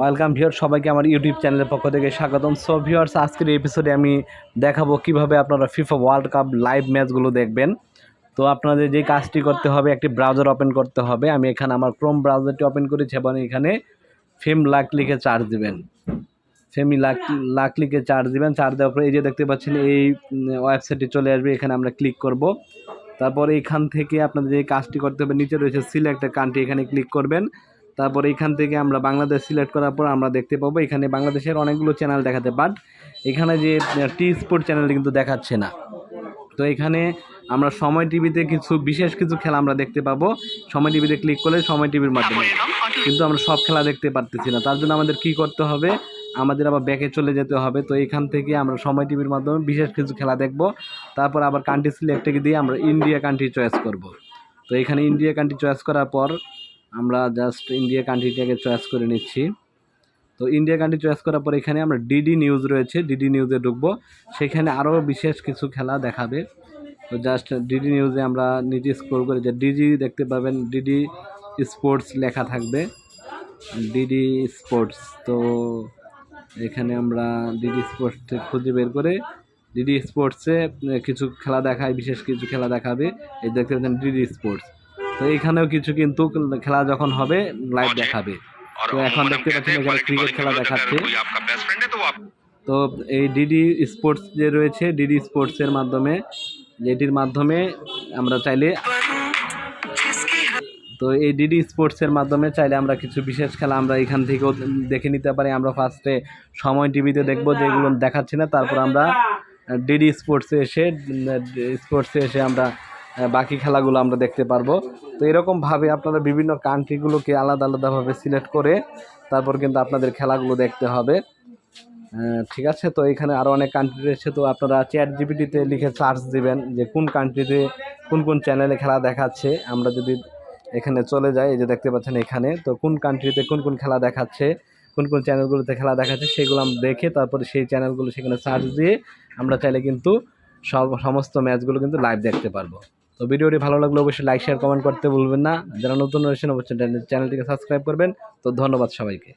Welcome viewer, সবাইকে আমার YouTube চ্যানেলের পক্ষ থেকে স্বাগতম। সো ভিউয়ার্স, আজকের এই এপিসোডে আমি দেখাবো কিভাবে আপনারা ফিফা ওয়ার্ল্ড কাপ লাইভ ম্যাচগুলো দেখবেন। তো আপনাদের যে কাজটি করতে হবে, একটি ব্রাউজার ওপেন করতে হবে। আমি এখানে আমার ক্রোম ব্রাউজারটি ওপেন করেছি এবং এখানে ফেম লাক লিখে চার্জ দিবেন। ফেমি লাক লিখে চার্জ দিবেন। চার্জ দেওয়ার পরে এই যে দেখতে পাচ্ছেন এই ওয়েবসাইটটি চলে আসবে। এখানে আমরা ক্লিক করব। তারপর এইখান থেকে আপনাদের যে কাজটি করতে হবে, নিচে রয়েছে সিলেক্ট কান্ট্রি, এখানে ক্লিক করবেন। তারপর এইখান থেকে আমরা বাংলাদেশ সিলেক্ট করার পর আমরা দেখতে পাবো এখানে বাংলাদেশের অনেকগুলো চ্যানেল দেখাচ্ছে, বাট এখানে যে টি স্পোর্ট চ্যানেলটি কিন্তু দেখাচ্ছে না। তো এখানে আমরা সময় টিভিতে বিশেষ কিছু খেলা আমরা দেখতে পাবো। সময় টিভিতে ক্লিক করলে সময় টিভির মাধ্যমে, কিন্তু আমরা সব খেলা দেখতে পারতেছি না। তার জন্য আমাদের কি করতে হবে, আমাদের আবার ব্যাকে চলে যেতে হবে। তো এখান থেকে আমরা সময় টিভির মাধ্যমে বিশেষ কিছু খেলা দেখব। তারপর আবার কান্ট্রি সিলেক্টকে দিয়ে আমরা ইন্ডিয়া কান্ট্রি চয়েস করব। তো এখানে ইন্ডিয়া কান্ট্রি চয়েস করার পর আমরা জাস্ট ইন্ডিয়া কান্ট্রিটাকে চয়েস করে নিচ্ছি। তো ইন্ডিয়া কান্ট্রি চয়েস করার পর এখানে আমরা ডিডি নিউজ রয়েছে, ডিডি নিউজে ঢুকবো। সেখানে আরও বিশেষ কিছু খেলা দেখাবে। তো জাস্ট ডিডি নিউজে আমরা নিচে স্ক্রল করে যে ডিডি দেখতে পাবেন, ডিডি স্পোর্টস লেখা থাকবে, ডিডি স্পোর্টস। তো এখানে আমরা ডিডি স্পোর্টস খুঁজে বের করে ডিডি স্পোর্টসে কিছু খেলা দেখায়, বিশেষ কিছু খেলা দেখাবে। এই দেখতে পাচ্ছেন ডিডি স্পোর্টস। তো এখানেও কিছু কিন্তু খেলা যখন হবে লাইভ দেখাবে। তো এখন দেখতে পাচ্ছেন এখানে ক্রিকেট খেলা দেখাচ্ছে। তো এই ডিডি স্পোর্টস যে রয়েছে, ডিডি স্পোর্টসের মাধ্যমে, যেটির মাধ্যমে আমরা চাইলে, তো এই ডিডি স্পোর্টসের মাধ্যমে চাইলে আমরা কিছু বিশেষ খেলা আমরা এখান থেকেও দেখে নিতে পারি। আমরা ফার্স্টে সময় টিভিতে দেখব, যেগুলো দেখাচ্ছি না। তারপর আমরা ডিডি স্পোর্টসে এসে আমরা বাকি খেলাগুলো আমরা দেখতে পারবো। তো এরকমভাবে আপনারা বিভিন্ন কান্ট্রিগুলোকে আলাদা আলাদাভাবে সিলেক্ট করে তারপর কিন্তু আপনাদের খেলাগুলো দেখতে হবে। ঠিক আছে। তো এখানে আরও অনেক কান্ট্রি রয়েছে। তো আপনারা চ্যাট জিপিটিতে লিখে সার্চ দিবেন যে কোন কান্ট্রিতে কোন কোন চ্যানেলে খেলা দেখাচ্ছে। আমরা যদি এখানে চলে যাই, এই যে দেখতে পাচ্ছেন এখানে, তো কোন কান্ট্রিতে কোন কোন খেলা দেখাচ্ছে, কোন কোন চ্যানেলগুলোতে খেলা দেখাচ্ছে, সেগুলো আমরা দেখে তারপরে সেই চ্যানেলগুলো সেখানে সার্চ দিয়ে আমরা চাইলে কিন্তু সমস্ত ম্যাচগুলো কিন্তু লাইভ দেখতে পারবো। তো ভিডিওটি ভালো লাগলে অবশ্যই লাইক শেয়ার কমেন্ট করতে ভুলবেন না। যারা নতুন রয়েছেন অবশ্যই চ্যানেলটিকে সাবস্ক্রাইব করবেন। তো ধন্যবাদ সবাইকে।